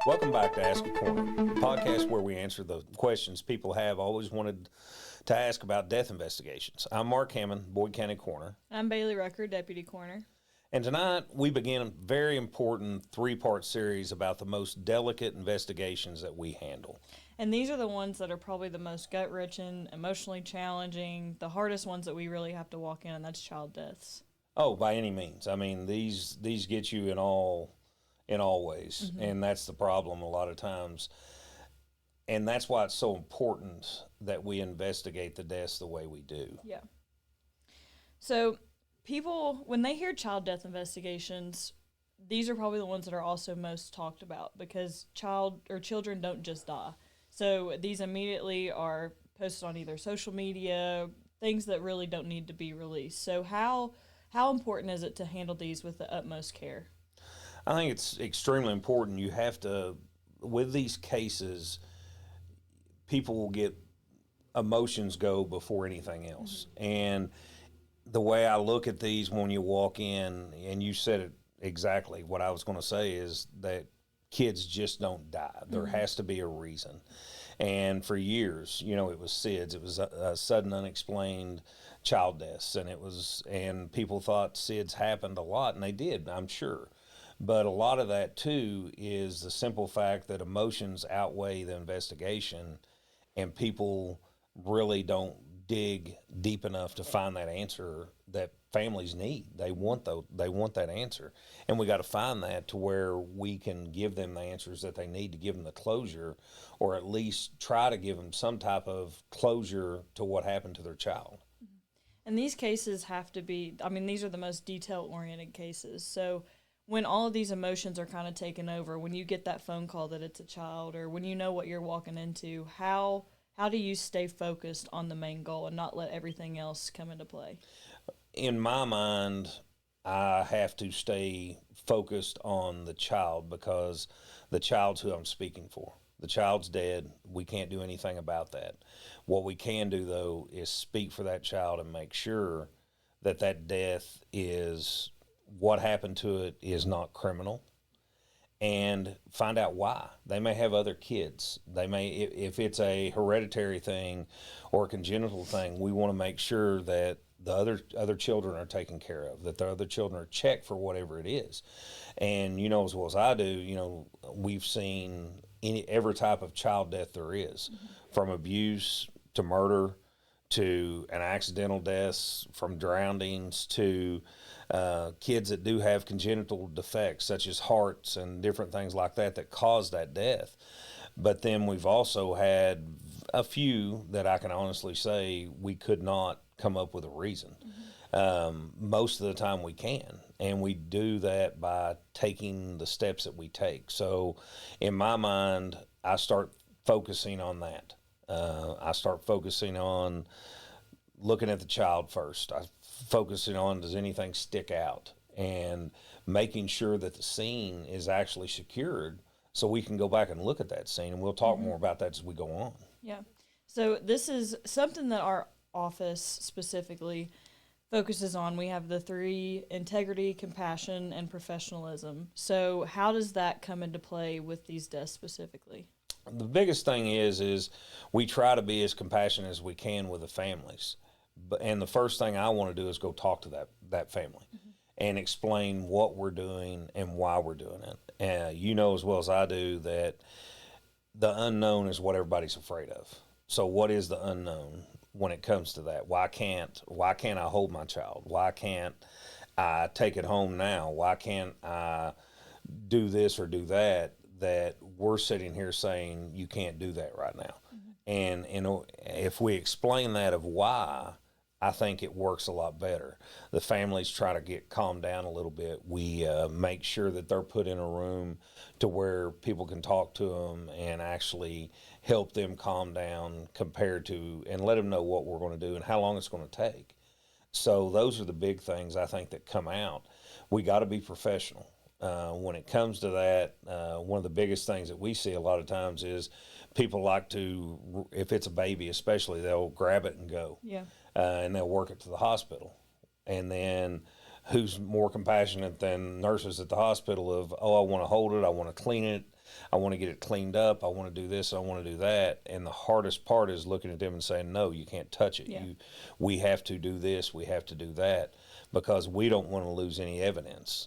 Welcome back to Ask a Coroner, the podcast where we answer the questions people have always wanted to ask about death investigations. I'm Mark Hammond, Boyd County Coroner. I'm Bailey Rucker, Deputy Coroner. And tonight we begin a very important three-part series about the most delicate investigations that we handle. And these are the ones that are probably the most gut-wrenching, emotionally challenging, the hardest ones that we really have to walk in, and that's child deaths. Oh, by any means. I mean, these get you in all ways, and that's the problem a lot of times. And that's why it's so important that we investigate the deaths the way we do. Yeah. So people, when they hear child death investigations, these are probably the ones that are also most talked about because children don't just die. So these immediately are posted on either social media, things that really don't need to be released. So how important is it to handle these with the utmost care? I think it's extremely important. You have to, with these cases, people will get emotions go before anything else. And the way I look at these when you walk in, and you said it exactly, what I was going to say is that kids just don't die. There has to be a reason. And for years, it was SIDS. It was a sudden unexplained child deaths. And people thought SIDS happened a lot, and they did, I'm sure. But a lot of that, too, is the simple fact that emotions outweigh the investigation, and people really don't dig deep enough to find that answer that families need. They want that answer. And we got to find that to where we can give them the answers that they need to give them the closure, or at least try to give them some type of closure to what happened to their child. And these cases have to be, these are the most detail-oriented cases. So when all of these emotions are kind of taken over, when you get that phone call that it's a child, or when you know what you're walking into, how do you stay focused on the main goal and not let everything else come into play? In my mind, I have to stay focused on the child because the child's who I'm speaking for. The child's dead. We can't do anything about that. What we can do, though, is speak for that child and make sure that that death is, what happened to it is not criminal, and find out why. They may have other kids. They may, if it's a hereditary thing or a congenital thing, we want to make sure that the other children are taken care of, that the other children are checked for whatever it is. And as well as I do, we've seen every type of child death there is, from abuse to murder to an accidental deaths, from drownings to kids that do have congenital defects such as hearts and different things like that cause that death. But then we've also had a few that I can honestly say we could not come up with a reason. Most of the time we can, and we do that by taking the steps that we take. So in my mind, I start focusing on that. I start focusing on looking at the child first. I focusing on, does anything stick out, and making sure that the scene is actually secured so we can go back and look at that scene, and we'll talk more about that as we go on. Yeah. So this is something that our office specifically focuses on. We have the 3: integrity, compassion, and professionalism. So how does that come into play with these deaths specifically? The biggest thing is we try to be as compassionate as we can with the families. And the first thing I want to do is go talk to that family and explain what we're doing and why we're doing it. You know as well as I do that the unknown is what everybody's afraid of. So what is the unknown when it comes to that? Why can't I hold my child? Why can't I take it home now? Why can't I do this or do that we're sitting here saying you can't do that right now? And if we explain that of why, I think it works a lot better. The families try to get calmed down a little bit. We make sure that they're put in a room to where people can talk to them and actually help them calm down and let them know what we're going to do and how long it's going to take. So those are the big things I think that come out. We got to be professional. When it comes to that, one of the biggest things that we see a lot of times is people like to, if it's a baby especially, they'll grab it and go. Yeah. And they'll work it to the hospital. And then who's more compassionate than nurses at the hospital of, oh, I want to hold it, I want to clean it, I want to get it cleaned up, I want to do this, I want to do that. And the hardest part is looking at them and saying, no, you can't touch it. Yeah. We have to do this, we have to do that, because we don't want to lose any evidence.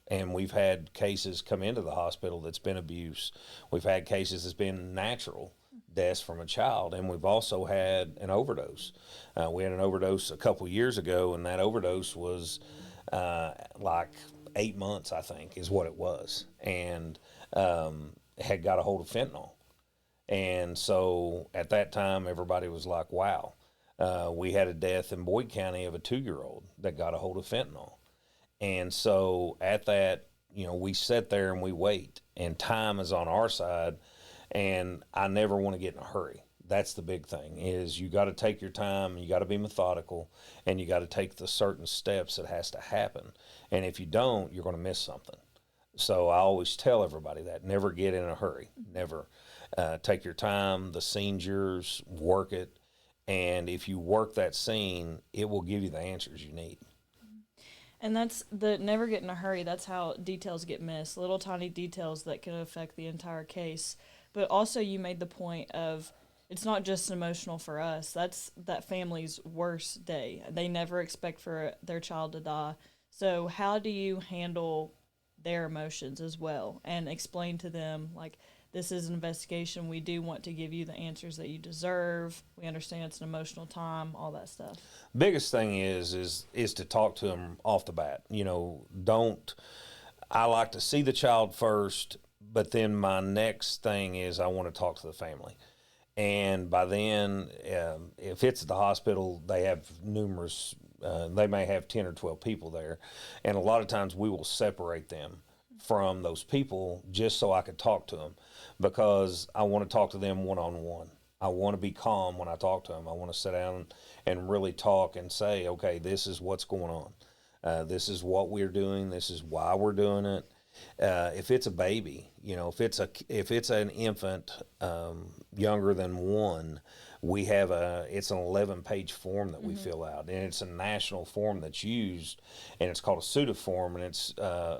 And we've had cases come into the hospital that's been abuse. We've had cases that's been natural deaths from a child, and we've also had an overdose. We had an overdose a couple years ago, and that overdose was like 8 months, I think, is what it was, and had got a hold of fentanyl. And so at that time, everybody was like, wow. We had a death in Boyd County of a 2-year-old that got a hold of fentanyl. And so at that, we sit there and we wait, and time is on our side. And I never want to get in a hurry. That's the big thing, is you got to take your time, you got to be methodical, and you got to take the certain steps that has to happen. And if you don't, you're going to miss something. So I always tell everybody that, never get in a hurry, never. Take your time, the scene's yours, work it. And if you work that scene, it will give you the answers you need. And that's the never get in a hurry. That's how details get missed, little tiny details that can affect the entire case. But also you made the point of it's not just emotional for us. That's that family's worst day. They never expect for their child to die. So how do you handle their emotions as well and explain to them, like, this is an investigation. We do want to give you the answers that you deserve. We understand it's an emotional time, all that stuff. Biggest thing is to talk to them off the bat. I like to see the child first, but then my next thing is I want to talk to the family. And by then, if it's at the hospital, they have numerous, they may have 10 or 12 people there. And a lot of times we will separate them from those people just so I could talk to them, because I want to talk to them one-on-one. I want to be calm when I talk to them. I want to sit down and really talk and say, okay, this is what's going on. This is what we're doing. This is why we're doing it. If it's a baby, if it's an infant younger than 1, we have it's an 11-page form that we fill out, and it's a national form that's used, and it's called a SUDA form, and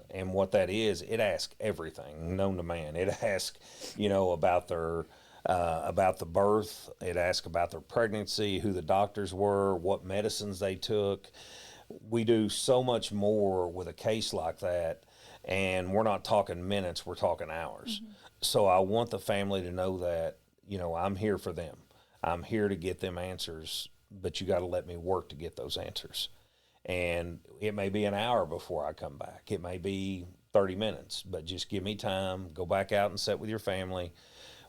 and what that is, it asks everything known to man. It asks, about their about the birth. It asks about their pregnancy, who the doctors were, what medicines they took. We do so much more with a case like that, and we're not talking minutes, we're talking hours. So I want the family to know that, I'm here for them. I'm here to get them answers, but you got to let me work to get those answers. And it may be an hour before I come back. It may be 30 minutes, but just give me time. Go back out and sit with your family.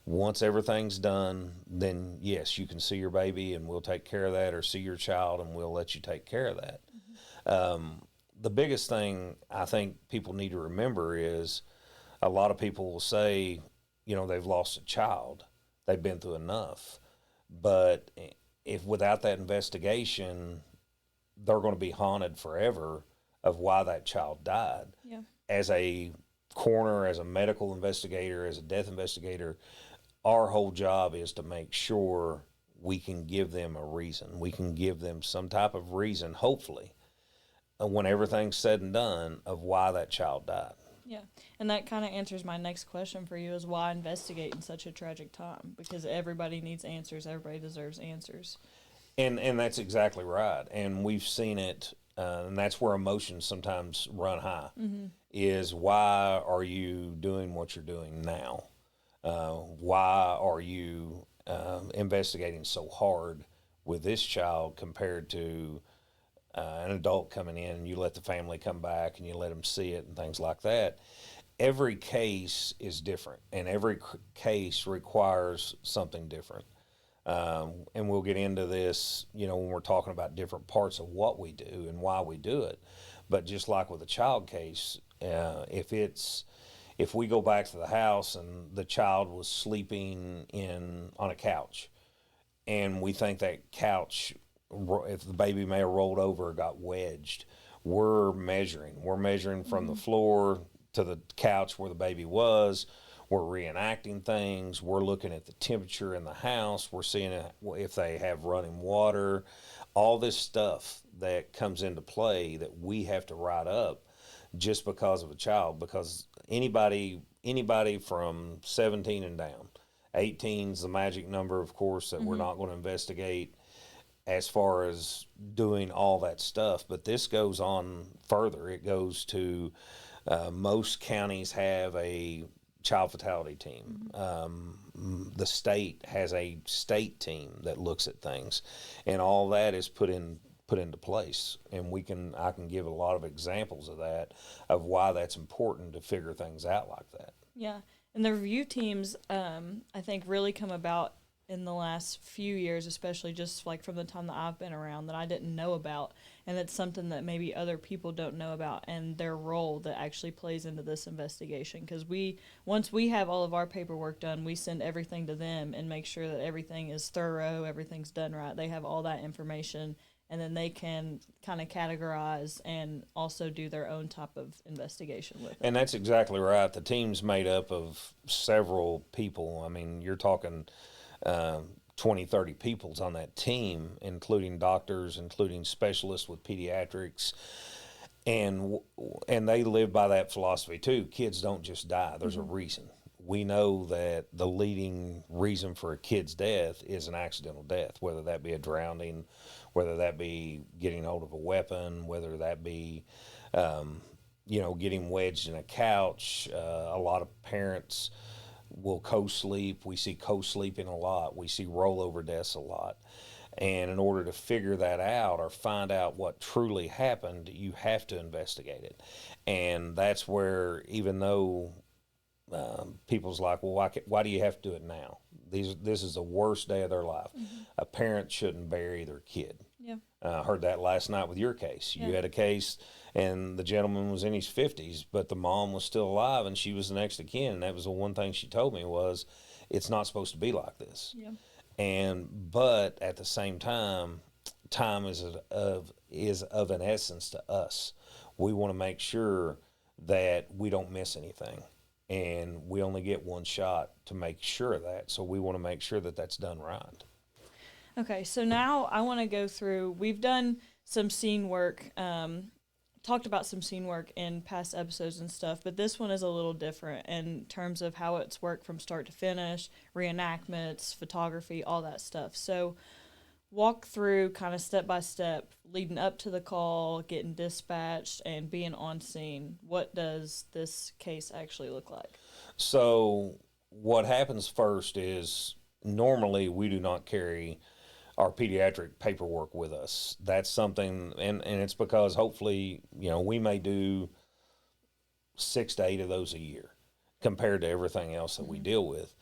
Once everything's done, then yes, you can see your baby and we'll take care of that, or see your child and we'll let you take care of that. The biggest thing I think people need to remember is a lot of people will say, they've lost a child. They've been through enough. But if without that investigation, they're going to be haunted forever of why that child died. Yeah. As a coroner, as a medical investigator, as a death investigator, our whole job is to make sure we can give them a reason. We can give them some type of reason, hopefully, when everything's said and done, of why that child died. Yeah, and that kind of answers my next question for you, is why investigate in such a tragic time? Because everybody needs answers. Everybody deserves answers. And that's exactly right. And we've seen it, and that's where emotions sometimes run high, is why are you doing what you're doing now? Why are you investigating so hard with this child compared to an adult coming in, and you let the family come back and you let them see it and things like that? Every case is different, and every case requires something different. And we'll get into this, when we're talking about different parts of what we do and why we do it. But just like with a child case, if we go back to the house and the child was sleeping on a couch, and we think that couch, if the baby may have rolled over or got wedged, we're measuring from the floor to the couch where the baby was. we're reenacting things, we're looking at the temperature in the house, we're seeing if they have running water, all this stuff that comes into play that we have to write up just because of a child, because anybody from 17 and down, 18 is the magic number, of course, that we're not going to investigate as far as doing all that stuff. But this goes on further. It goes to most counties have a child fatality team. The state has a state team that looks at things, and all that is put into place. And I can give a lot of examples of that, of why that's important to figure things out like that. Yeah. And the review teams, I think, really come about in the last few years, especially just like from the time that I've been around, that I didn't know about. And it's something that maybe other people don't know about, and their role that actually plays into this investigation. Because once we have all of our paperwork done, we send everything to them and make sure that everything is thorough, everything's done right. They have all that information, and then they can kind of categorize and also do their own type of investigation with it. And that's exactly right. The team's made up of several people. I mean, you're talking 20, 30 people's on that team, including doctors, including specialists with pediatrics. And they live by that philosophy too. Kids don't just die. There's a reason. We know that the leading reason for a kid's death is an accidental death, whether that be a drowning, whether that be getting hold of a weapon, whether that be, getting wedged in a couch. A lot of parents will co-sleep. We see co-sleeping a lot. We see rollover deaths a lot. And in order to figure that out or find out what truly happened, you have to investigate it. And that's where, even though people's like, well, why do you have to do it now? This is the worst day of their life. A parent shouldn't bury their kid. Yeah. Heard that last night with your case. You had a case, and the gentleman was in his 50s, but the mom was still alive, and she was the next of kin. And that was the one thing she told me was, it's not supposed to be like this. Yeah. But at the same time is of an essence to us. We want to make sure that we don't miss anything, and we only get one shot to make sure of that. So we want to make sure that that's done right. Okay, so now I want to go through, we've done some scene work, talked about some scene work in past episodes and stuff, but this one is a little different in terms of how it's worked from start to finish, reenactments, photography, all that stuff. So walk through kind of step by step, leading up to the call, getting dispatched, and being on scene. What does this case actually look like? So what happens first is, normally we do not carry our pediatric paperwork with us. That's something, and it's because hopefully, we may do 6 to 8 of those a year compared to everything else that we deal with.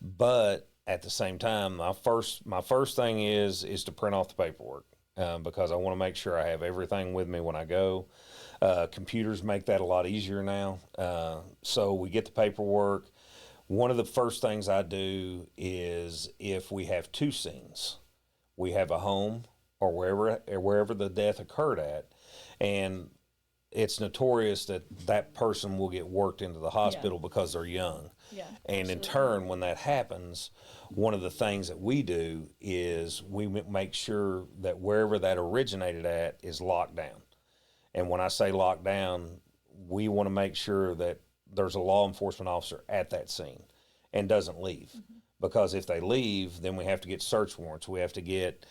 But at the same time, my first thing is to print off the paperwork, because I want to make sure I have everything with me when I go. Computers make that a lot easier now. So we get the paperwork. One of the first things I do is, if we have 2 scenes, we have a home or wherever the death occurred at, and it's notorious that person will get worked into the hospital because they're young. Yeah, and absolutely. In turn, when that happens, one of the things that we do is we make sure that wherever that originated at is locked down. And when I say locked down, we want to make sure that there's a law enforcement officer at that scene and doesn't leave. Because if they leave, then we have to get search warrants. We have to get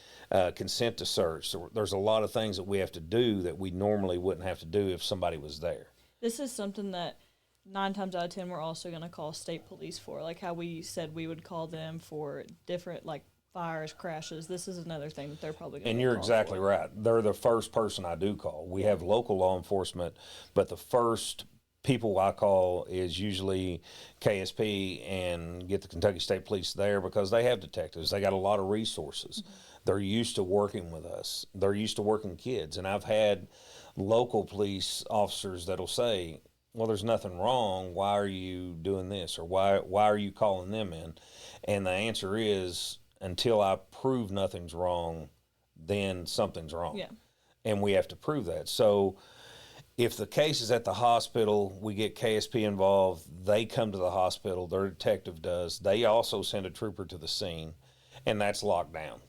consent to search. So there's a lot of things that we have to do that we normally wouldn't have to do if somebody was there. This is something that 9 times out of 10 we're also going to call state police for, like how we said we would call them for different, like, fires, crashes. This is another thing that they're probably going to call. And you're exactly right. They're the first person I do call. We have local law enforcement, but the first people I call is usually KSP, and get the Kentucky State Police there, because they have detectives. They got a lot of resources. They're used to working with us. They're used to working with kids. And I've had local police officers that'll say, well, there's nothing wrong. Why are you doing this? Or why are you calling them in? And the answer is, until I prove nothing's wrong, then something's wrong. Yeah. And we have to prove that. So If the case is at the hospital, we get KSP involved. They come to the hospital. Their detective does. They also send a trooper to the scene, and that's locked down.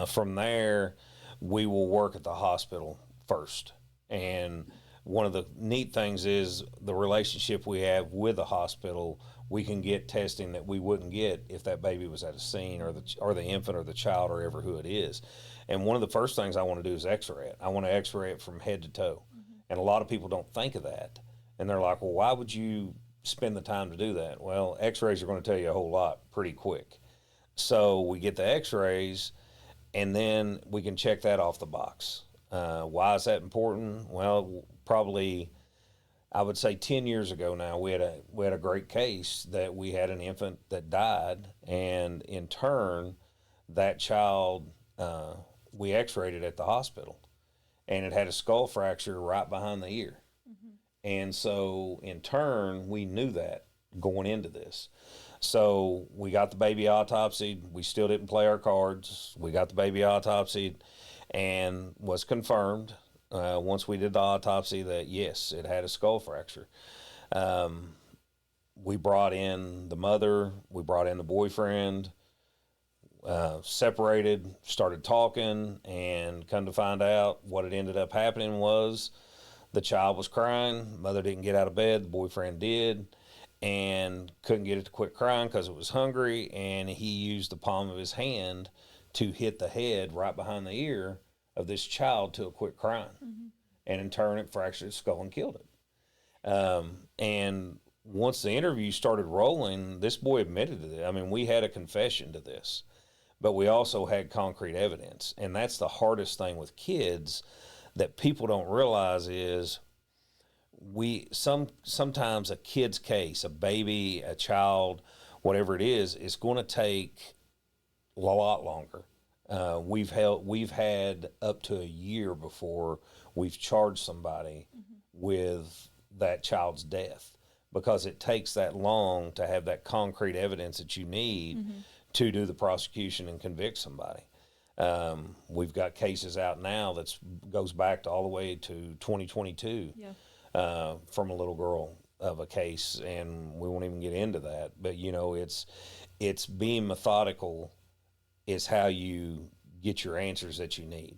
From there, we will work at the hospital first. And one of the neat things is the relationship we have with the hospital. We can get testing that we wouldn't get if that baby was at a scene, or the infant or the child or ever who it is. And one of the first things I want to do is X-ray it. I want to X-ray it from head to toe. And a lot of people don't think of that. And they're like, well, why would you spend the time to do that? Well, X-rays are going to tell you a whole lot pretty quick. So we get the X-rays, and then we can check that off the box. Why is that important? Well, probably, I would say 10 years ago now, we had a great case that we had an infant that died, and in turn, that child, we X-rayed it at the hospital, and it had a skull fracture right behind the ear. And so in turn, we knew that going into this. So we got the baby autopsied. We still didn't play our cards. We got the baby autopsied, and was confirmed once we did the autopsy that yes, it had a skull fracture. We brought in the mother. We brought in the boyfriend. Separated, started talking, and come to find out what had ended up happening was the child was crying. Mother didn't get out of bed. The boyfriend did, and couldn't get it to quit crying because it was hungry, and he used the palm of his hand to hit the head right behind the ear of this child till it quit crying. And in turn, it fractured its skull and killed it. And once the interview started rolling, this boy admitted to it. I mean, we had a confession to this, but we also had concrete evidence. And that's the hardest thing with kids that people don't realize is sometimes a kid's case, a baby, a child, whatever it is going to take a lot longer. We've had up to a year before we've charged somebody with that child's death, because it takes that long to have that concrete evidence that you need to do the prosecution and convict somebody. We've got cases out now that goes back to all the way to 2022 from a little girl of a case, and we won't even get into that. But you know, it's being methodical is how you get your answers that you need.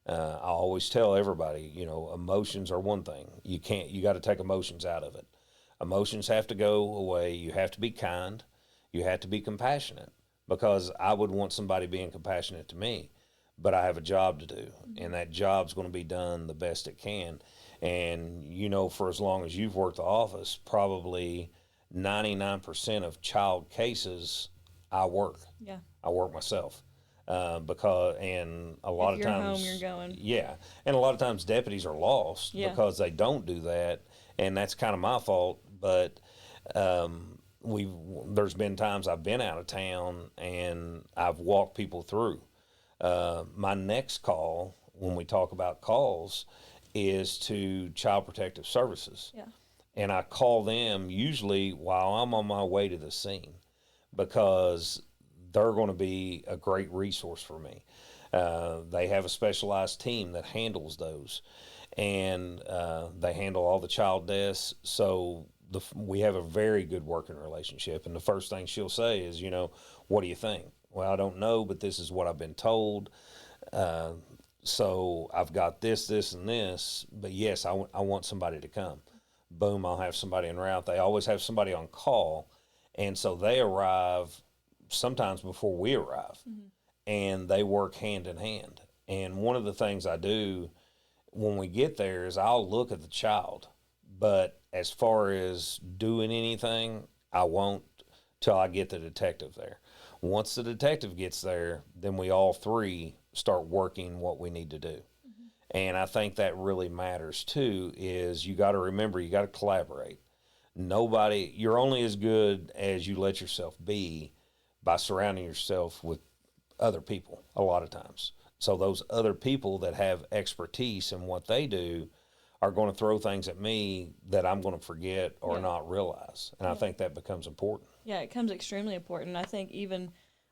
I always tell everybody, you know, emotions are one thing. You got to take emotions out of it. Emotions have to go away. You have to be kind. You have to be compassionate, because I would want somebody being compassionate to me, but I have a job to do, and that job's going to be done the best it can. And, you know, for as long as you've worked the office, probably 99% of child cases, I work. Yeah. I work myself. Because, and a lot If of you're times, home, you're going. Yeah. And a lot of times deputies are lost because they don't do that. And that's kind of my fault. But, there's been times I've been out of town and I've walked people through. My next call, when we talk about calls, is to Child Protective Services. Yeah. And I call them usually while I'm on my way to the scene, because they're going to be a great resource for me. They have a specialized team that handles those, and they handle all the child deaths. So we have a very good working relationship. And the first thing she'll say is, you know, what do you think? Well, I don't know, but this is what I've been told. So I've got this, and this, but yes, I want somebody to come. Boom, I'll have somebody en route. They always have somebody on call. And so they arrive sometimes before we arrive, and they work hand in hand. And one of the things I do when we get there is I'll look at the child, but as far as doing anything, I won't till I get the detective there. Once the detective gets there, then we all three start working what we need to do. And I think that really matters too, is you got to remember, you got to collaborate. You're only as good as you let yourself be by surrounding yourself with other people a lot of times. So those other people that have expertise in what they do are going to throw things at me that I'm going to forget or not realize. And I think that becomes important. Yeah, it becomes extremely important. I think even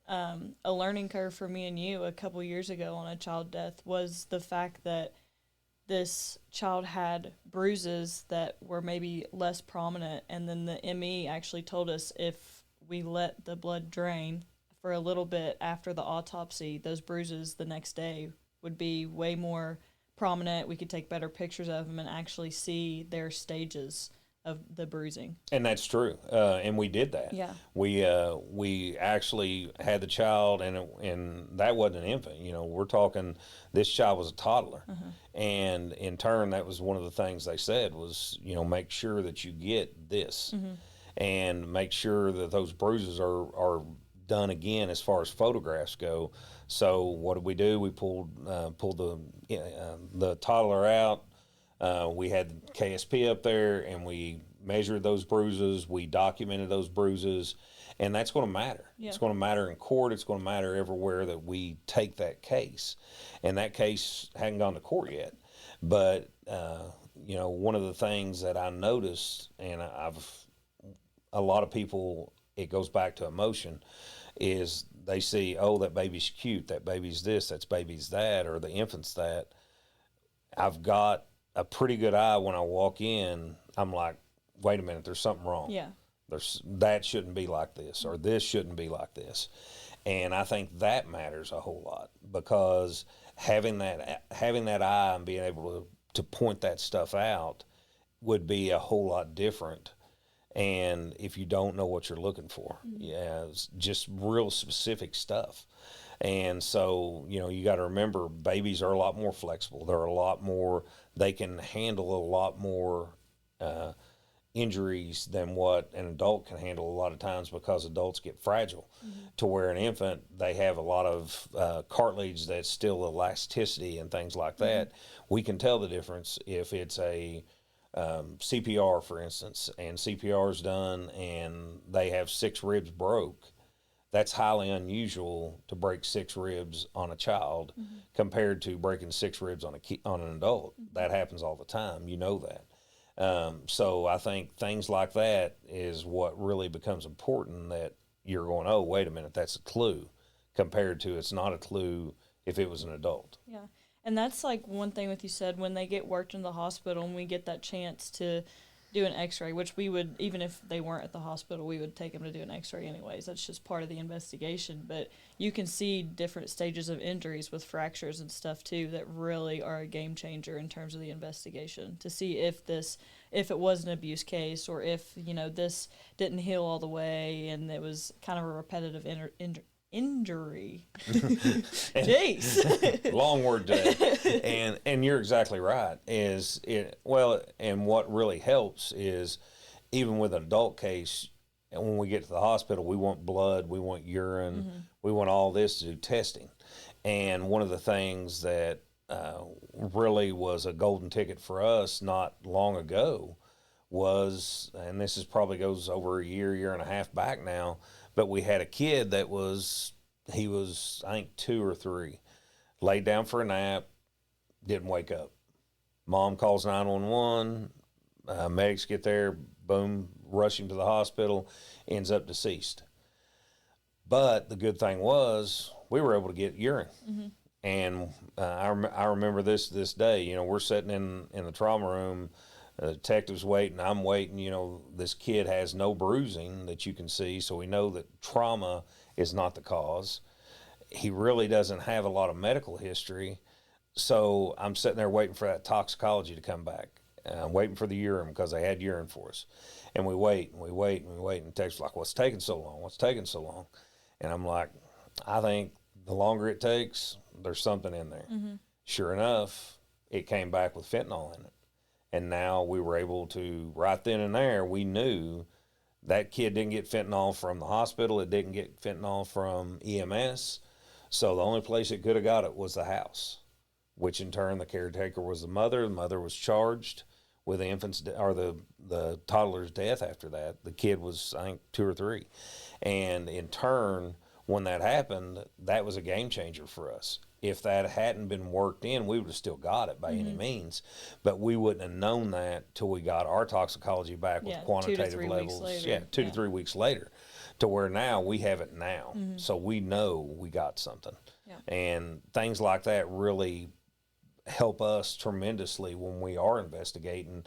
a learning curve for me and you a couple years ago on a child death was the fact that this child had bruises that were maybe less prominent, and then the ME actually told us if we let the blood drain for a little bit after the autopsy, those bruises the next day would be way more prominent. We could take better pictures of them and actually see their stages of the bruising. And that's true. And we did that. Yeah. We actually had the child, and that wasn't an infant. We're talking, this child was a toddler. And in turn, that was one of the things they said was, make sure that you get this and make sure that those bruises are done again as far as photographs go. So what did we do? We pulled the toddler out. We had KSP up there, and we measured those bruises. We documented those bruises, and that's going to matter. Yeah. It's going to matter in court. It's going to matter everywhere that we take that case. And that case hadn't gone to court yet. But, one of the things that I noticed, and a lot of people, it goes back to emotion, is they see, oh, that baby's cute, that baby's this, that baby's that, or the infant's that. I've got a pretty good eye when I walk in. I'm like, wait a minute, there's something wrong. Yeah. That shouldn't be like this, or this shouldn't be like this. And I think that matters a whole lot, because having that eye and being able to point that stuff out would be a whole lot different. And if you don't know what you're looking for, it's just real specific stuff. And so, you got to remember, babies are a lot more flexible. They can handle a lot more injuries than what an adult can handle a lot of times, because adults get fragile to where an infant, they have a lot of cartilage that's still elasticity and things like that. We can tell the difference if it's a CPR, for instance, and CPR is done and they have 6 ribs broke. That's highly unusual to break 6 ribs on a child compared to breaking 6 ribs on an adult. That happens all the time. You know that. So I think things like that is what really becomes important, that you're going, oh, wait a minute, that's a clue, compared to it's not a clue if it was an adult. Yeah. And that's like one thing with you said, when they get worked in the hospital and we get that chance to do an x-ray, which we would, even if they weren't at the hospital, we would take them to do an x-ray anyways. That's just part of the investigation. But you can see different stages of injuries with fractures and stuff too that really are a game changer in terms of the investigation, to see if it was an abuse case, or if, this didn't heal all the way and it was kind of a repetitive injury. Jeez. Long word today. And you're exactly right. And what really helps is, even with an adult case, and when we get to the hospital, we want blood, we want urine, we want all this to do testing. And one of the things that really was a golden ticket for us not long ago was, and this is probably goes over a year and a half back now, but we had a kid that he was, I think, 2 or 3, laid down for a nap, didn't wake up. Mom calls 911, medics get there, boom, rush him to the hospital, ends up deceased. But the good thing was, we were able to get urine. And I remember this day. We're sitting in the trauma room, the detective's waiting, I'm waiting. This kid has no bruising that you can see, so we know that trauma is not the cause. He really doesn't have a lot of medical history. So I'm sitting there waiting for that toxicology to come back. I'm waiting for the urine, because they had urine for us. And we wait. And the detective's like, what's taking so long? What's taking so long? And I'm like, I think the longer it takes, there's something in there. Sure enough, it came back with fentanyl in it. And now we were able to, right then and there, we knew that kid didn't get fentanyl from the hospital. It didn't get fentanyl from EMS. So the only place it could have got it was the house, which in turn the caretaker was the mother. The mother was charged with the infant's or the toddler's death after that. The kid was, I think, 2 or 3. And in turn, when that happened, that was a game changer for us. If that hadn't been worked in, we would have still got it by any means, but we wouldn't have known that till we got our toxicology back with quantitative levels. 2 to 3 weeks later, to where now we have it now. So we know we got something. And things like that really help us tremendously when we are investigating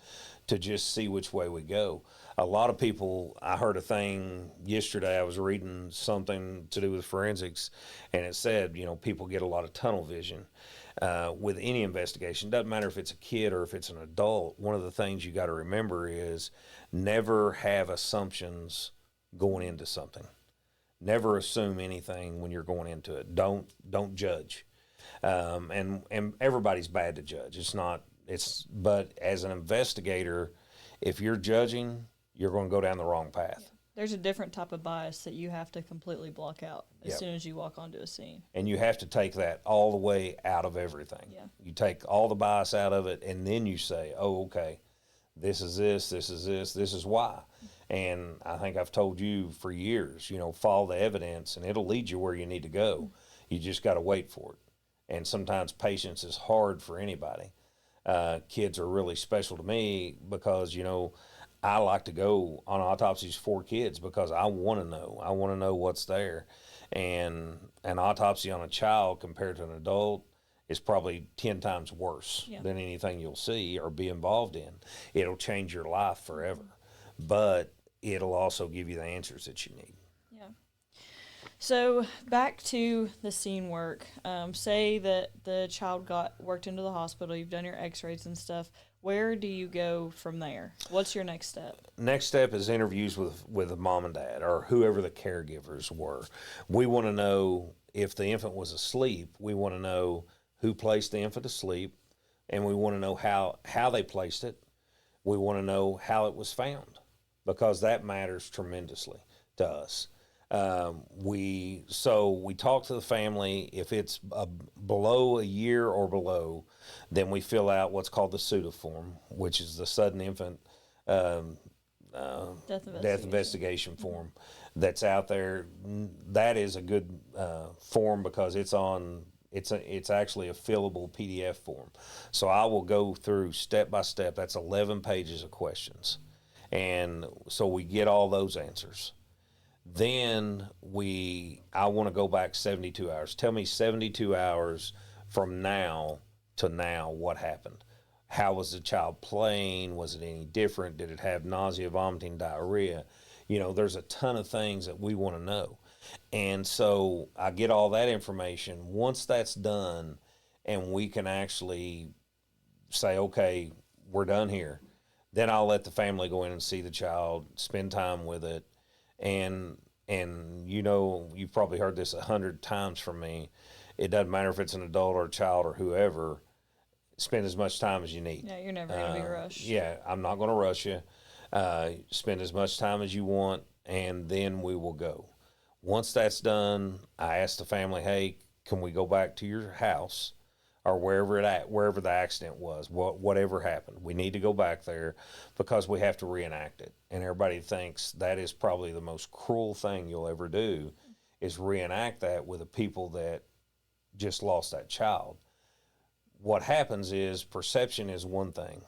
to just see which way we go. A lot of people, I heard a thing yesterday, I was reading something to do with forensics, and it said, people get a lot of tunnel vision with any investigation. Doesn't matter if it's a kid or if it's an adult. One of the things you got to remember is never have assumptions going into something. Never assume anything when you're going into it. Don't judge. And everybody's bad to judge. But as an investigator, if you're judging, you're going to go down the wrong path. There's a different type of bias that you have to completely block out as Yep. soon as you walk onto a scene. And you have to take that all the way out of everything. Yeah. You take all the bias out of it, and then you say, oh, okay, this is this is why. And I think I've told you for years, follow the evidence, and it'll lead you where you need to go. You just got to wait for it. And sometimes patience is hard for anybody. Kids are really special to me because, I like to go on autopsies for kids because I want to know. I want to know what's there. And an autopsy on a child compared to an adult is probably 10 times worse than anything you'll see or be involved in. It'll change your life forever, but it'll also give you the answers that you need. Yeah. So back to the scene work. Say that the child got worked into the hospital. You've done your x-rays and stuff. Where do you go from there? What's your next step? Next step is interviews with the mom and dad or whoever the caregivers were. We want to know if the infant was asleep. We want to know who placed the infant asleep, and we want to know how they placed it. We want to know how it was found because that matters tremendously to us. We talk to the family. If it's below a year or below, then we fill out what's called the SUDA form, which is the sudden infant death investigation form that's out there. That is a good form because it's actually a fillable PDF form. So I will go through step by step. That's 11 pages of questions. And so we get all those answers. Then I want to go back 72 hours. Tell me 72 hours from now to now what happened. How was the child playing? Was it any different? Did it have nausea, vomiting, diarrhea? There's a ton of things that we want to know. And so I get all that information. Once that's done and we can actually say, okay, we're done here, then I'll let the family go in and see the child, spend time with it. And you've probably heard this 100 times from me. It doesn't matter if it's an adult or a child or whoever. Spend as much time as you need. Yeah, you're never going to be rushed. Yeah, I'm not going to rush you. Spend as much time as you want, and then we will go. Once that's done, I ask the family, hey, can we go back to your house or wherever the accident was, whatever happened. We need to go back there because we have to reenact it. And everybody thinks that is probably the most cruel thing you'll ever do is reenact that with the people that just lost that child. What happens is perception is one thing.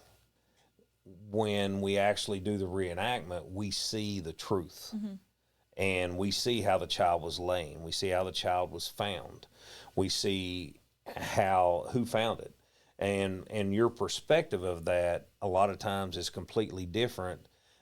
When we actually do the reenactment, we see the truth. Mm-hmm. And we see how the child was laying. We see how the child was found. We see who found it. And your perspective of that a lot of times is completely different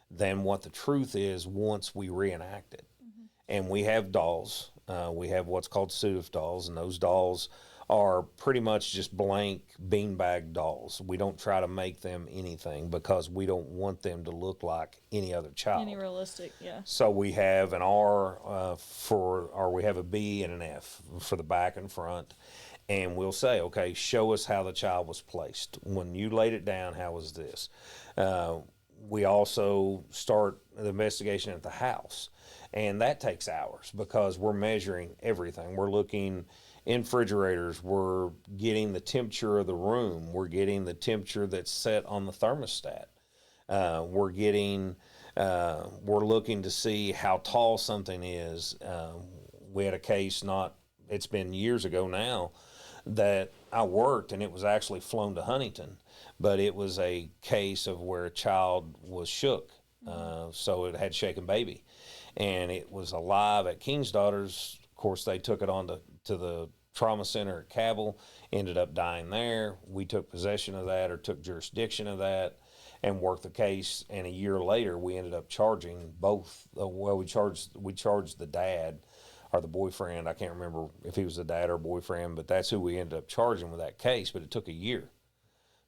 than what the truth is once we reenact it. Mm-hmm. And we have dolls. We have what's called Sudaf dolls, and those dolls are pretty much just blank beanbag dolls. We don't try to make them anything because we don't want them to look like any other child. Any realistic, yeah. So we have an R or we have a B and an F for the back and front. And we'll say, okay, show us how the child was placed. When you laid it down, how was this? We also start the investigation at the house. And that takes hours because we're measuring everything. We're looking in refrigerators. We're getting the temperature of the room. We're getting the temperature that's set on the thermostat. We're looking to see how tall something is. We had a case it's been years ago now, that I worked, and it was actually flown to Huntington, but it was a case of where a child was shook. So it had shaken baby, and it was alive at King's Daughters. Of course, they took it on to the trauma center at Cabell, ended up dying there. We took possession of that, or took jurisdiction of that, and worked the case. And a year later, we ended up charging both. We charged the dad, or the boyfriend. I can't remember if he was the dad or boyfriend, but that's who we ended up charging with that case. But it took a year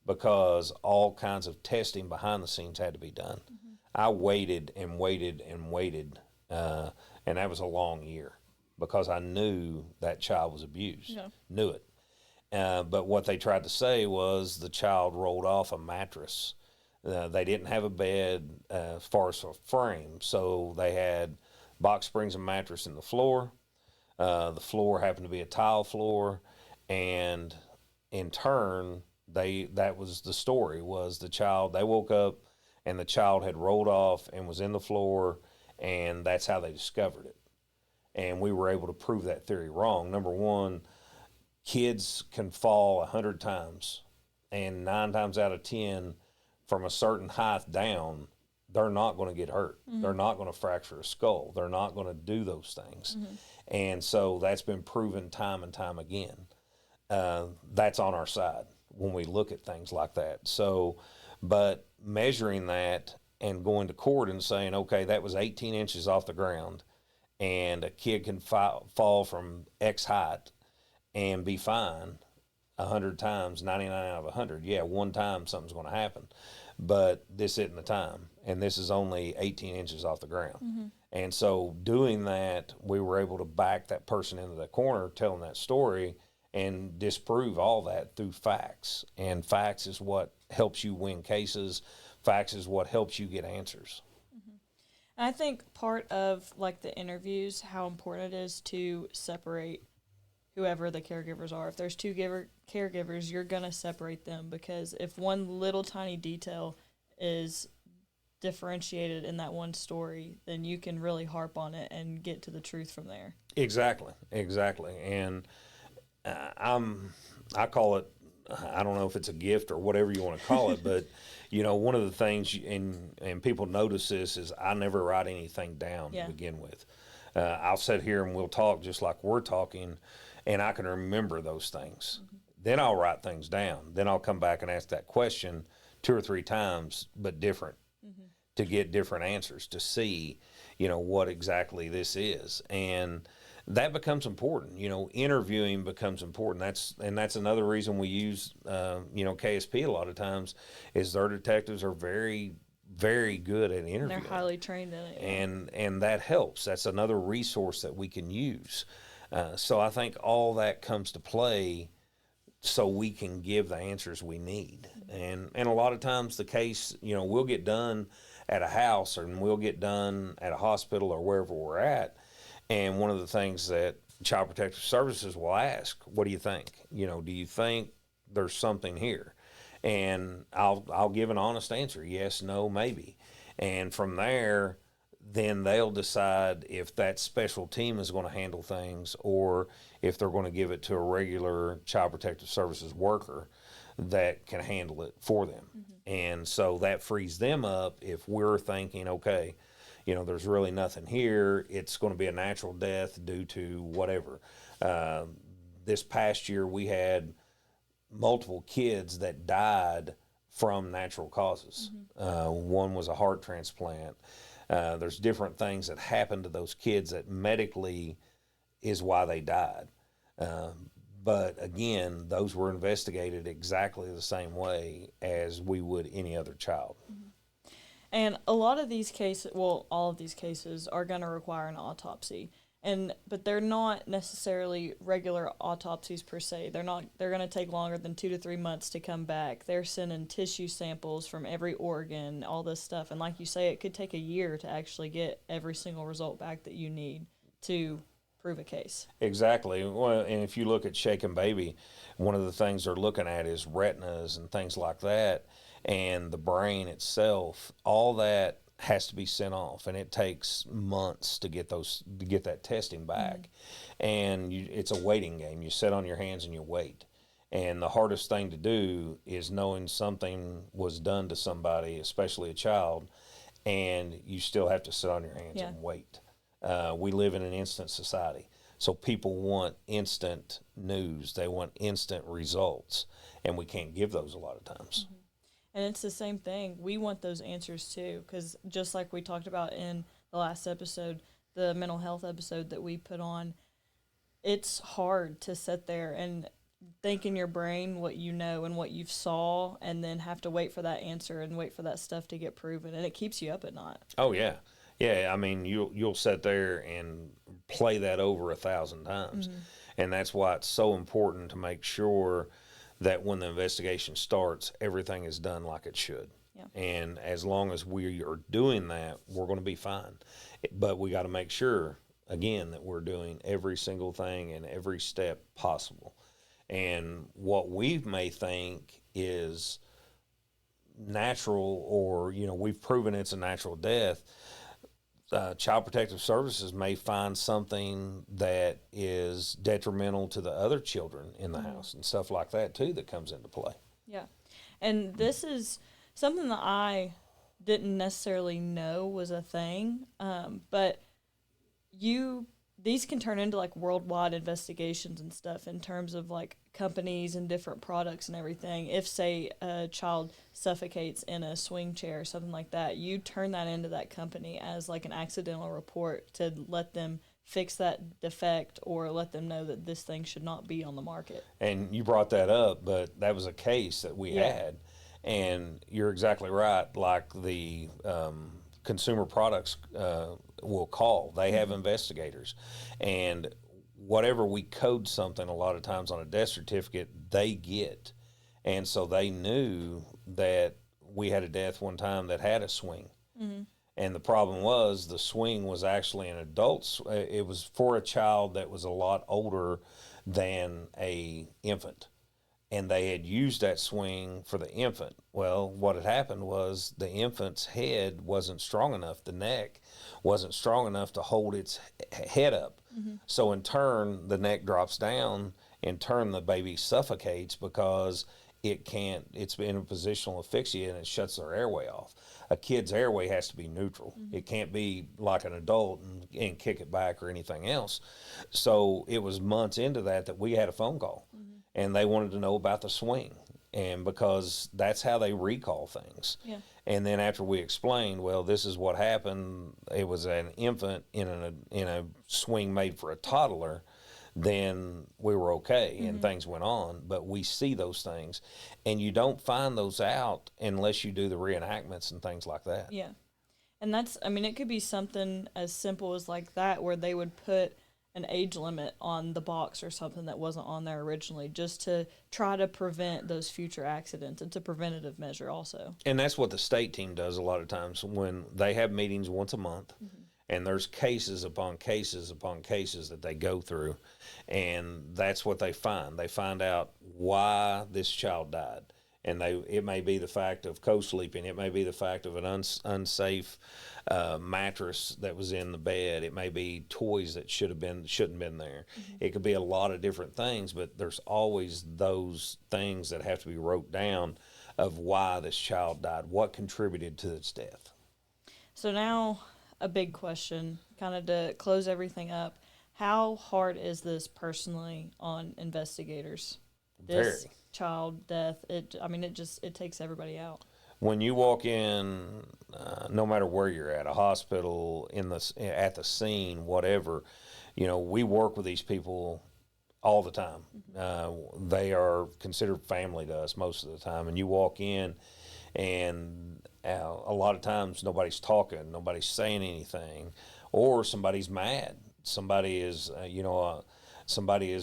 because all kinds of testing behind the scenes had to be done. Mm-hmm. I waited and waited and waited, and that was a long year because I knew that child was abused. Yeah. Knew it. But what they tried to say was the child rolled off a mattress. They didn't have a bed as far as a frame, so they had box springs and mattress in the floor. The floor happened to be a tile floor, and in turn, that was the story, was the child, they woke up and the child had rolled off and was in the floor, and that's how they discovered it. And we were able to prove that theory wrong. Number one, kids can fall 100 times, and 9 times out of 10, from a certain height down, they're not going to get hurt. Mm-hmm. They're not going to fracture a skull. They're not going to do those things. Mm-hmm. And so that's been proven time and time again. That's on our side when we look at things like that. So, but measuring that and going to court and saying, okay, that was 18 inches off the ground, and a kid can fall from X height and be fine 100 times, 99 out of 100. Yeah, one time something's going to happen. But this isn't the time, and this is only 18 inches off the ground. Mm-hmm. And so doing that, we were able to back that person into the corner telling that story and disprove all that through facts. And facts is what helps you win cases. Facts is what helps you get answers. Mm-hmm. I think part of like the interviews, how important it is to separate whoever the caregivers are. If there's two caregivers, you're going to separate them, because if one little tiny detail is differentiated in that one story, then you can really harp on it and get to the truth from there. Exactly. And I call it, I don't know if it's a gift or whatever you want to call it, but you know, one of the things, and people notice this, is I never write anything down to begin with. I'll sit here and we'll talk just like we're talking, and I can remember those things. Mm-hmm. Then I'll write things down. Then I'll come back and ask that question 2 or 3 times, but different, mm-hmm. to get different answers, to see, you know, what exactly this is. And that becomes important. You know, interviewing becomes important. That's another reason we use, you know, KSP a lot of times, is their detectives are very, very good at interviewing. They're highly trained in it. Yeah. And that helps. That's another resource that we can use. So I think all that comes to play so we can give the answers we need. And a lot of times the case, you know, we'll get done at a house, or we'll get done at a hospital or wherever we're at. And one of the things that Child Protective Services will ask, what do you think? You know, do you think there's something here? And I'll give an honest answer, yes, no, maybe. And from there, then they'll decide if that special team is going to handle things, or if they're going to give it to a regular Child Protective Services worker that can handle it for them. Mm-hmm. And so that frees them up if we're thinking, okay, you know, there's really nothing here. It's going to be a natural death due to whatever. This past year, we had multiple kids that died from natural causes. Mm-hmm. One was a heart transplant. There's different things that happened to those kids that medically is why they died. But again, those were investigated exactly the same way as we would any other child. Mm-hmm. And a lot of these cases, well, all of these cases are going to require an autopsy. But they're not necessarily regular autopsies per se. They're going to take longer than 2 to 3 months to come back. They're sending tissue samples from every organ, all this stuff. And like you say, it could take a year to actually get every single result back that you need to prove a case. Exactly. Well, and if you look at Shaken Baby, one of the things they're looking at is retinas and things like that, and the brain itself. All that has to be sent off, and it takes months to get that testing back. Mm-hmm. And it's a waiting game. You sit on your hands and you wait. And the hardest thing to do is knowing something was done to somebody, especially a child, and you still have to sit on your hands and wait. We live in an instant society. So people want instant news. They want instant results, and we can't give those a lot of times. Mm-hmm. And it's the same thing. We want those answers too, because just like we talked about in the last episode, the mental health episode that we put on, it's hard to sit there and think in your brain what you know and what you've saw, and then have to wait for that answer and wait for that stuff to get proven, and it keeps you up at night. Oh yeah, yeah. I mean, you'll sit there and play that over 1,000 times, and that's why it's so important to make sure that when the investigation starts, everything is done like it should. Yeah. And as long as we are doing that, we're going to be fine. But we got to make sure, again, that we're doing every single thing and every step possible. And what we may think is natural, or, we've proven it's a natural death, Child Protective Services may find something that is detrimental to the other children in the house and stuff like that too that comes into play. Yeah. And this is something that I didn't necessarily know was a thing, but these can turn into like worldwide investigations and stuff in terms of like companies and different products and everything. If, say, a child suffocates in a swing chair or something like that, you turn that into that company as like an accidental report to let them fix that defect or let them know that this thing should not be on the market. And you brought that up, but that was a case that we had. And you're exactly right. Like the consumer products will call. They have investigators. And whatever we code something a lot of times on a death certificate, they get. And so they knew that we had a death one time that had a swing. Mm-hmm. And the problem was the swing was actually an adult. It was for a child that was a lot older than a infant. And they had used that swing for the infant. Well, what had happened was the infant's head wasn't strong enough. The neck wasn't strong enough to hold its head up. Mm-hmm. So in turn, the neck drops down. In turn, the baby suffocates because it's in a positional asphyxia and it shuts their airway off. A kid's airway has to be neutral. Mm-hmm. It can't be like an adult and kick it back or anything else. So it was months into that we had a phone call. Mm-hmm. And they wanted to know about the swing, and because that's how they recall things. Yeah. And then after we explained, well, this is what happened. It was an infant in a swing made for a toddler. Then we were okay, mm-hmm. and things went on. But we see those things, and you don't find those out unless you do the reenactments and things like that. Yeah, and it could be something as simple as like that, where they would put an age limit on the box or something that wasn't on there originally, just to try to prevent those future accidents. It's a preventative measure also. And that's what the state team does a lot of times when they have meetings once a month, mm-hmm. and there's cases upon cases upon cases that they go through, and that's what they find. They find out why this child died. And it may be the fact of co-sleeping. It may be the fact of an unsafe mattress that was in the bed. It may be toys that shouldn't been there. Mm-hmm. It could be a lot of different things, but there's always those things that have to be wrote down of why this child died, what contributed to its death. So now a big question, kind of to close everything up. How hard is this personally on investigators? This Very. Child death, it takes everybody out. When you walk in, no matter where you're at, a hospital, at the scene, whatever, we work with these people all the time. Mm-hmm. They are considered family to us most of the time. And you walk in, and a lot of times nobody's talking, nobody's saying anything, or somebody's mad. Somebody is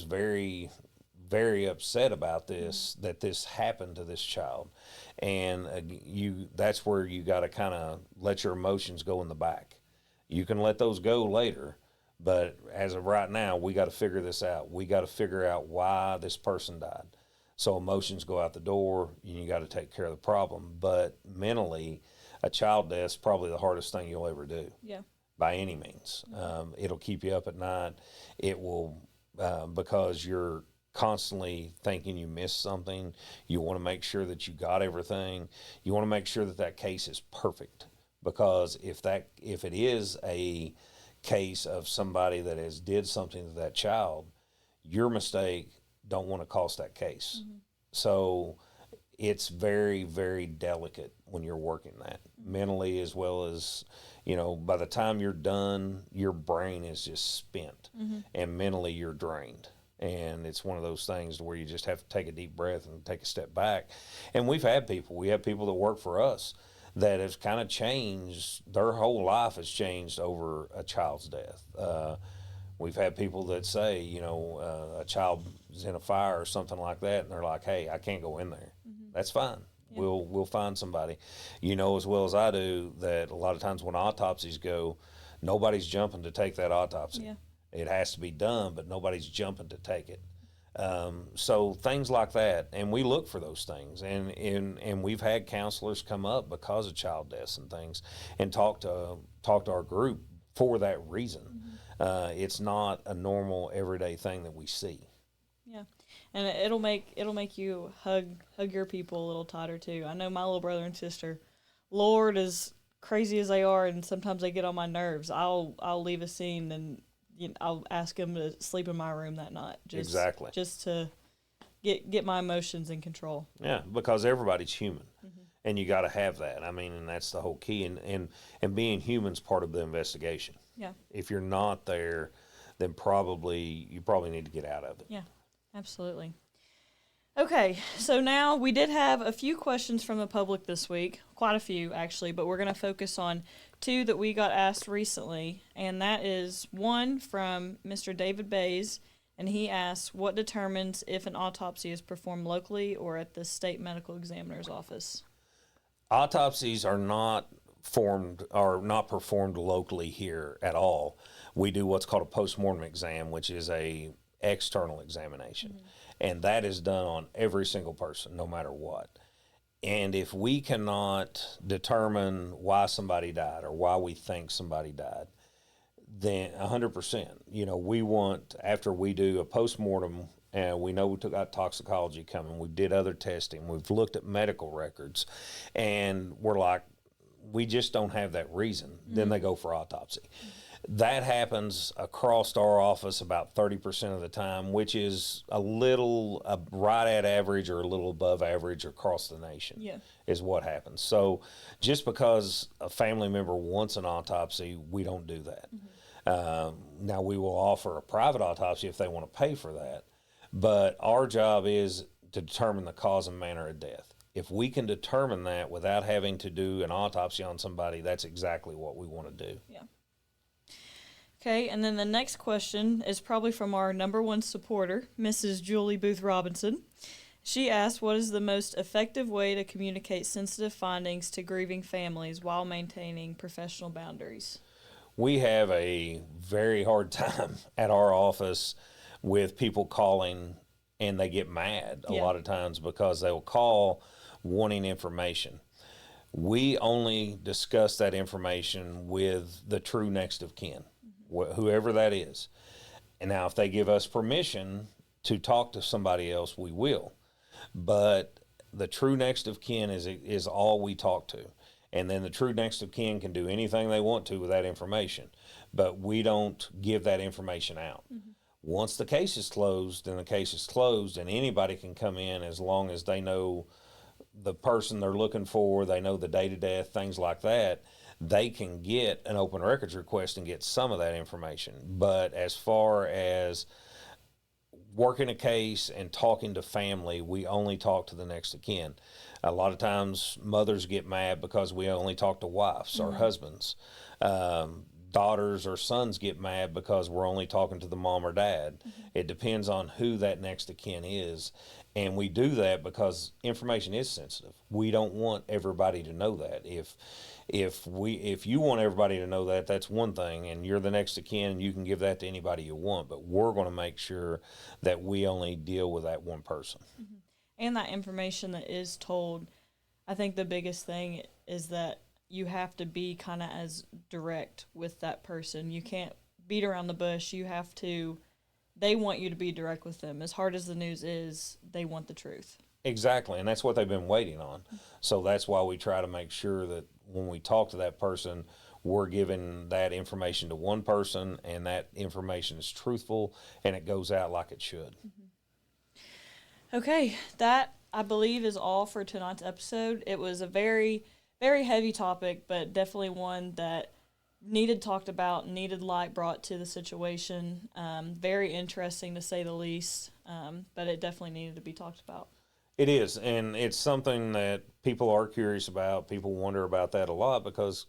very, very upset about this, mm-hmm. that this happened to this child. And that's where you got to kind of let your emotions go in the back. You can let those go later, but as of right now, we got to figure this out. We got to figure out why this person died. So emotions go out the door, and you got to take care of the problem. But mentally, a child death is probably the hardest thing you'll ever do. Yeah. By any means. It'll keep you up at night. It will, because you're constantly thinking you missed something. You want to make sure that you got everything. You want to make sure that case is perfect, because if it is a case of somebody that has did something to that child, your mistake don't want to cost that case. So it's very, very delicate when you're working that mentally, as well as, by the time you're done, your brain is just spent and mentally you're drained. And it's one of those things where you just have to take a deep breath and take a step back. And we have people that work for us that have kind of changed, their whole life has changed over a child's death. We've had people that say, a child is in a fire or something like that, and they're like, hey, I can't go in there. That's fine. Yeah. We'll find somebody. You know as well as I do that a lot of times when autopsies go, nobody's jumping to take that autopsy. Yeah. It has to be done, but nobody's jumping to take it. So things like that, and we look for those things, and we've had counselors come up because of child deaths and things, and talk to our group for that reason. It's not a normal everyday thing that we see. Yeah, and it'll make you hug your people a little tighter too. I know my little brother and sister, Lord, as crazy as they are, and sometimes they get on my nerves. I'll leave a scene and I'll ask them to sleep in my room that night. Just to get my emotions in control. Yeah, because everybody's human, and you got to have that. I mean, and that's the whole key. And being human's part of the investigation. Yeah. If you're not there, then you probably need to get out of it. Yeah, absolutely. Okay, so now we did have a few questions from the public this week, quite a few actually, but we're going to focus on two that we got asked recently, and that is one from Mr. David Bays, and he asks, what determines if an autopsy is performed locally or at the state medical examiner's office? Autopsies are not performed locally here at all. We do what's called a postmortem exam, which is a external examination, and that is done on every single person, no matter what. And if we cannot determine why somebody died or why we think somebody died, then 100%, we want, after we do a postmortem, and we know we got toxicology coming, we did other testing, we've looked at medical records, and we're like, we just don't have that reason, then they go for autopsy. That happens across our office about 30% of the time, which is a little right at average or a little above average across the nation. Yeah. Is what happens. So just because a family member wants an autopsy, we don't do that. Now, we will offer a private autopsy if they want to pay for that, but our job is to determine the cause and manner of death. If we can determine that without having to do an autopsy on somebody, that's exactly what we want to do. Yeah. Okay, and then the next question is probably from our number one supporter, Mrs. Julie Booth Robinson. She asked, what is the most effective way to communicate sensitive findings to grieving families while maintaining professional boundaries? We have a very hard time at our office with people calling, and they get mad a lot of times because they'll call wanting information. We only discuss that information with the true next of kin, whoever that is. And now if they give us permission to talk to somebody else, we will. But the true next of kin is all we talk to. And then the true next of kin can do anything they want to with that information. But we don't give that information out. Once the case is closed, then the case is closed, and anybody can come in as long as they know the person they're looking for, they know the date of death, things like that. They can get an open records request and get some of that information. But as far as working a case and talking to family, we only talk to the next of kin. A lot of times mothers get mad because we only talk to wives or husbands. Daughters or sons get mad because we're only talking to the mom or dad. It depends on who that next of kin is. And we do that because information is sensitive. We don't want everybody to know that. If you want everybody to know that, that's one thing, and you're the next of kin, and you can give that to anybody you want. But we're going to make sure that we only deal with that one person. And that information that is told, I think the biggest thing is that you have to be kind of as direct with that person. You can't beat around the bush. They want you to be direct with them. As hard as the news is, they want the truth. Exactly, and that's what they've been waiting on. So that's why we try to make sure that when we talk to that person, we're giving that information to one person, and that information is truthful, and it goes out like it should. Okay, that I believe is all for tonight's episode. It was a very, very heavy topic, but definitely one that needed talked about, needed light brought to the situation. Very interesting to say the least, but it definitely needed to be talked about. It is, and it's something that people are curious about. People wonder about that a lot because,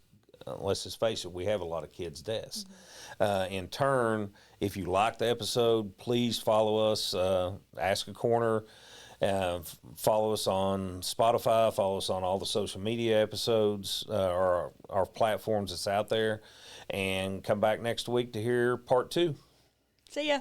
let's just face it, we have a lot of kids' deaths. In turn, if you like the episode, please follow us, Ask a Corner. Follow us on Spotify, follow us on all the social media episodes, or our platforms that's out there, and come back next week to hear part 2. See ya.